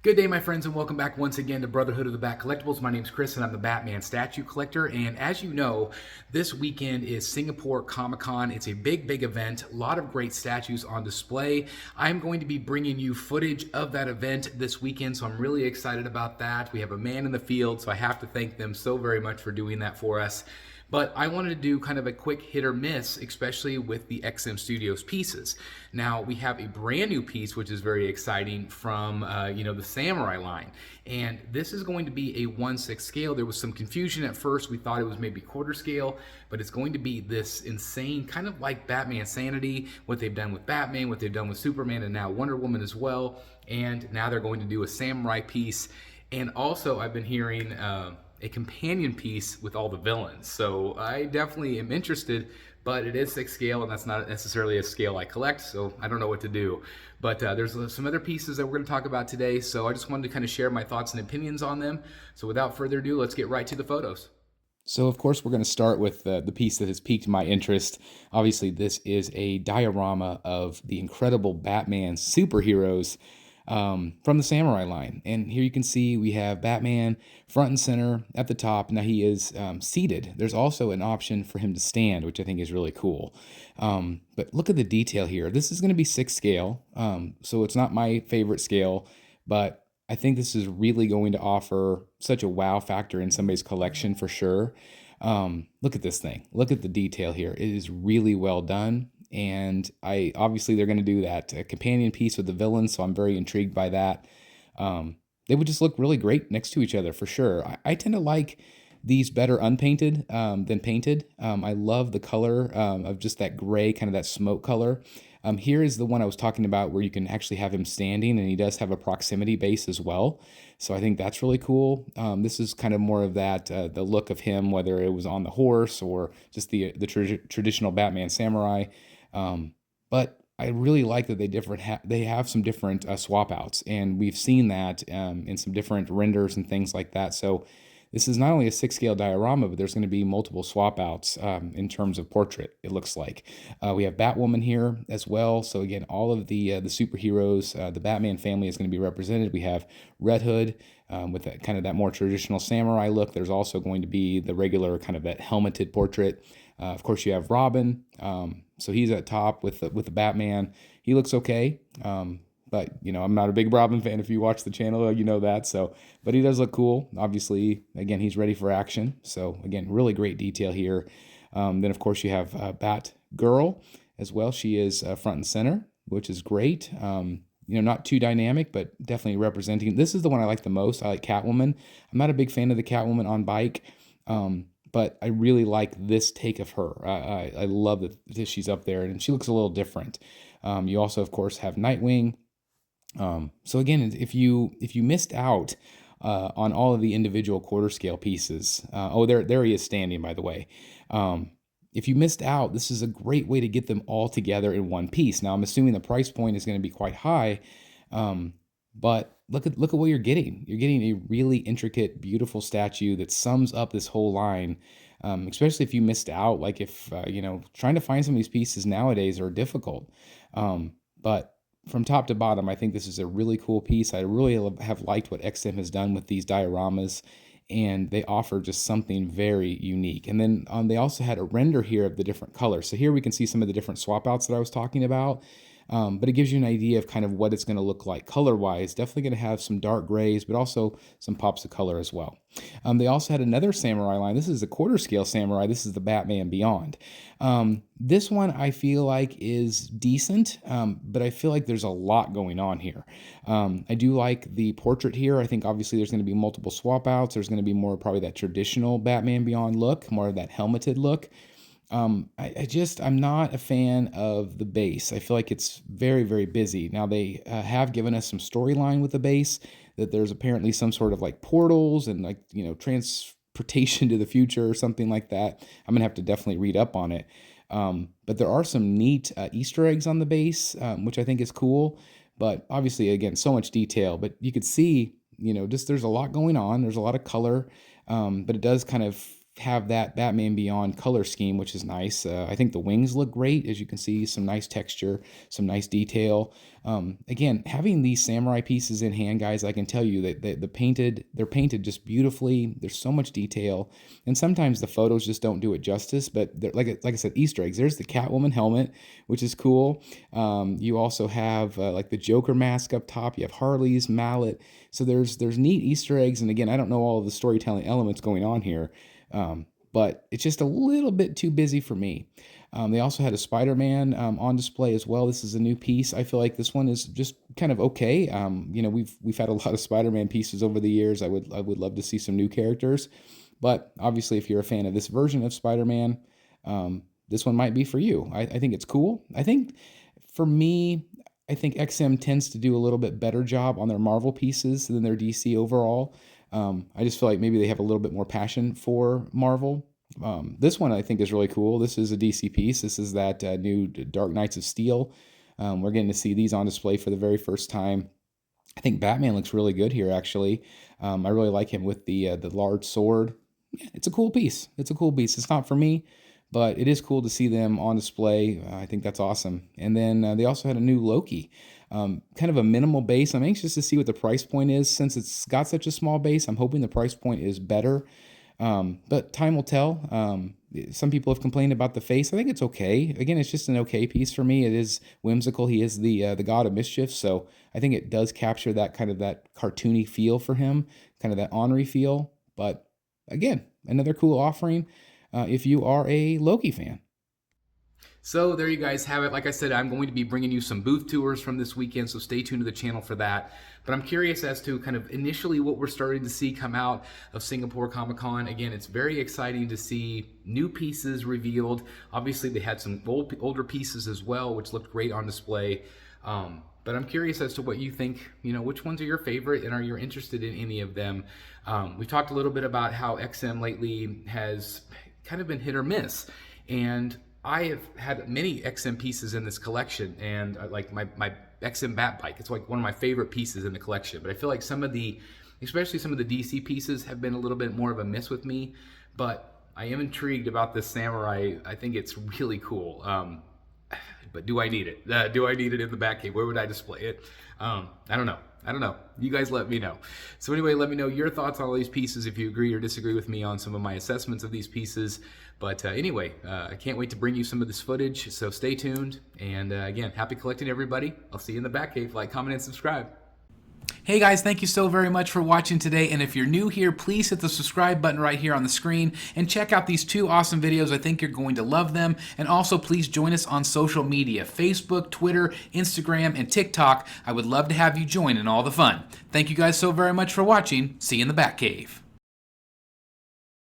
Good day, my friends, and welcome back once again to Brotherhood of the Bat Collectibles. My name's Chris, and I'm the Batman statue collector. And as you know, this weekend is Singapore Comic-Con. It's a big event. A lot of great statues on display. I'm going to be bringing you footage of that event this weekend, so I'm really excited about that. We have a man in the field, so I have to thank them so very much for doing that for us. But I wanted to do kind of a quick hit or miss, especially with the XM Studios pieces. Now, we have a brand new piece, which is very exciting from, the Samurai line. And this is going to be a 1/6 scale. There was some confusion at first. We thought it was maybe quarter scale, but it's going to be this insane, kind of like Batman Sanity, what they've done with Batman, what they've done with Superman, and now Wonder Woman as well. And now they're going to do a Samurai piece. And also, I've been hearing a companion piece with all the villains. So I definitely am interested, but it is 6 scale, and that's not necessarily a scale I collect, so I don't know what to do. But there's some other pieces that we're going to talk about today, so I just wanted to kind of share my thoughts and opinions on them. So without further ado, let's get right to the photos. So, of course, we're going to start with the piece that has piqued my interest. Obviously, this is a diorama of the incredible Batman superheroes from the Samurai line. And here you can see we have Batman front and center at the top. Now he is seated. There's also an option for him to stand, which I think is really cool. But look at the detail here. This is going to be 6 scale, so it's not my favorite scale, but I think this is really going to offer such a wow factor in somebody's collection for sure. Look at this thing. Look at the detail here. It is really well done. And I obviously they're going to do that companion piece with the villains, so I'm very intrigued by that. They would just look really great next to each other for sure. I tend to like these better unpainted than painted. I love the color of just that gray, kind of that smoke color. Here is the one I was talking about where you can actually have him standing, and he does have a proximity base as well. So I think that's really cool. This is kind of more of that, the look of him, whether it was on the horse or just the traditional Batman samurai. But I really like that they have some different swap outs, and we've seen that in some different renders and things like that. So this is not only a 6 scale diorama, but there's going to be multiple swap outs in terms of portrait, it looks like. We have Batwoman here as well. So again, all of the superheroes, the Batman family is going to be represented. We have Red Hood with that kind of that more traditional samurai look. There's also going to be the regular kind of that helmeted portrait. Of course, you have Robin. So he's at top with the Batman. He looks okay. But, I'm not a big Robin fan. If you watch the channel, you know that. So, but he does look cool. Obviously, again, he's ready for action. So, again, really great detail here. Then, of course, you have Batgirl as well. She is front and center, which is great. Not too dynamic, but definitely representing. This is the one I like the most. I like Catwoman. I'm not a big fan of the Catwoman on bike. But I really like this take of her. I love that she's up there, and she looks a little different. You also, of course, have Nightwing. So again, if you missed out on all of the individual quarter scale pieces, there he is standing, by the way. If you missed out, this is a great way to get them all together in one piece. Now, I'm assuming the price point is going to be quite high, but look at what you're getting. You're getting a really intricate, beautiful statue that sums up this whole line. Especially if you missed out, like if trying to find some of these pieces nowadays are difficult. But from top to bottom, I think this is a really cool piece. I really have liked what XM has done with these dioramas, and they offer just something very unique. And then they also had a render here of the different colors. So here we can see some of the different swap outs that I was talking about. But it gives you an idea of kind of what it's going to look like color-wise. Definitely going to have some dark grays, but also some pops of color as well. They also had another samurai line. This is a quarter scale samurai. This is the Batman Beyond. This one I feel like is decent, but I feel like there's a lot going on here. I do like the portrait here. I think obviously there's going to be multiple swap outs. There's going to be more probably that traditional Batman Beyond look, more of that helmeted look. I'm not a fan of the base. I feel like it's very busy. Now they have given us some storyline with the base, that there's apparently some sort of like portals and like, transportation to the future or something like that. I'm gonna have to definitely read up on it. But there are some neat Easter eggs on the base, which I think is cool. But obviously, again, so much detail, but you could see, just there's a lot going on. There's a lot of color, but it does kind of have that Batman Beyond color scheme, which is nice. I think the wings look great, as you can see, some nice texture, some nice detail. Again, having these samurai pieces in hand, guys, I can tell you that they're painted just beautifully. There's so much detail, and sometimes the photos just don't do it justice. But like I said, Easter eggs. There's the Catwoman helmet, which is cool. You also have like the Joker mask up top. You have Harley's mallet. So there's neat Easter eggs, and again, I don't know all of the storytelling elements going on here. But it's just a little bit too busy for me. They also had a Spider-Man on display as well. This is a new piece. I feel like this one is just kind of okay. You know, we've had a lot of Spider-Man pieces over the years. I would love to see some new characters, but obviously, if you're a fan of this version of Spider-Man, this one might be for you. I think it's cool. I think for me, I think XM tends to do a little bit better job on their Marvel pieces than their DC overall. I just feel like maybe they have a little bit more passion for Marvel. This one I think is really cool. This is a DC piece. This is that new Dark Knights of Steel. We're getting to see these on display for the very first time. I think Batman looks really good here, actually. I really like him with the large sword. Yeah, it's a cool piece. It's a cool piece. It's not for me, but it is cool to see them on display. I think that's awesome. And then they also had a new Loki. Kind of a minimal base. I'm anxious to see what the price point is. Since it's got such a small base, I'm hoping the price point is better. But time will tell. Some people have complained about the face. I think it's okay. Again, it's just an okay piece for me. It is whimsical. He is the god of mischief, so I think it does capture that kind of that cartoony feel for him, kind of that ornery feel. But again, another cool offering if you are a Loki fan. So there you guys have it. Like I said, I'm going to be bringing you some booth tours from this weekend, so stay tuned to the channel for that. But I'm curious as to kind of initially what we're starting to see come out of Singapore Comic-Con. Again, it's very exciting to see new pieces revealed. Obviously, they had some older pieces as well, which looked great on display. But I'm curious as to what you think, you know, which ones are your favorite and are you interested in any of them? We talked a little bit about how XM lately has kind of been hit or miss. And I have had many XM pieces in this collection, and like my XM Bat Bike, it's like one of my favorite pieces in the collection. But I feel like some of the, especially some of the DC pieces, have been a little bit more of a miss with me. But I am intrigued about this Samurai. I think it's really cool. But do I need it? Do I need it in the Batcave? Where would I display it? I don't know. You guys let me know. So anyway, let me know your thoughts on all these pieces, if you agree or disagree with me on some of my assessments of these pieces. But anyway, I can't wait to bring you some of this footage, so stay tuned. And again, happy collecting, everybody. I'll see you in the Batcave. Like, comment, and subscribe. Hey guys, thank you so very much for watching today, and if you're new here, please hit the subscribe button right here on the screen and check out these two awesome videos. I think you're going to love them. And also please join us on social media, Facebook, Twitter, Instagram, and TikTok. I would love to have you join in all the fun. Thank you guys so very much for watching. See you in the Batcave.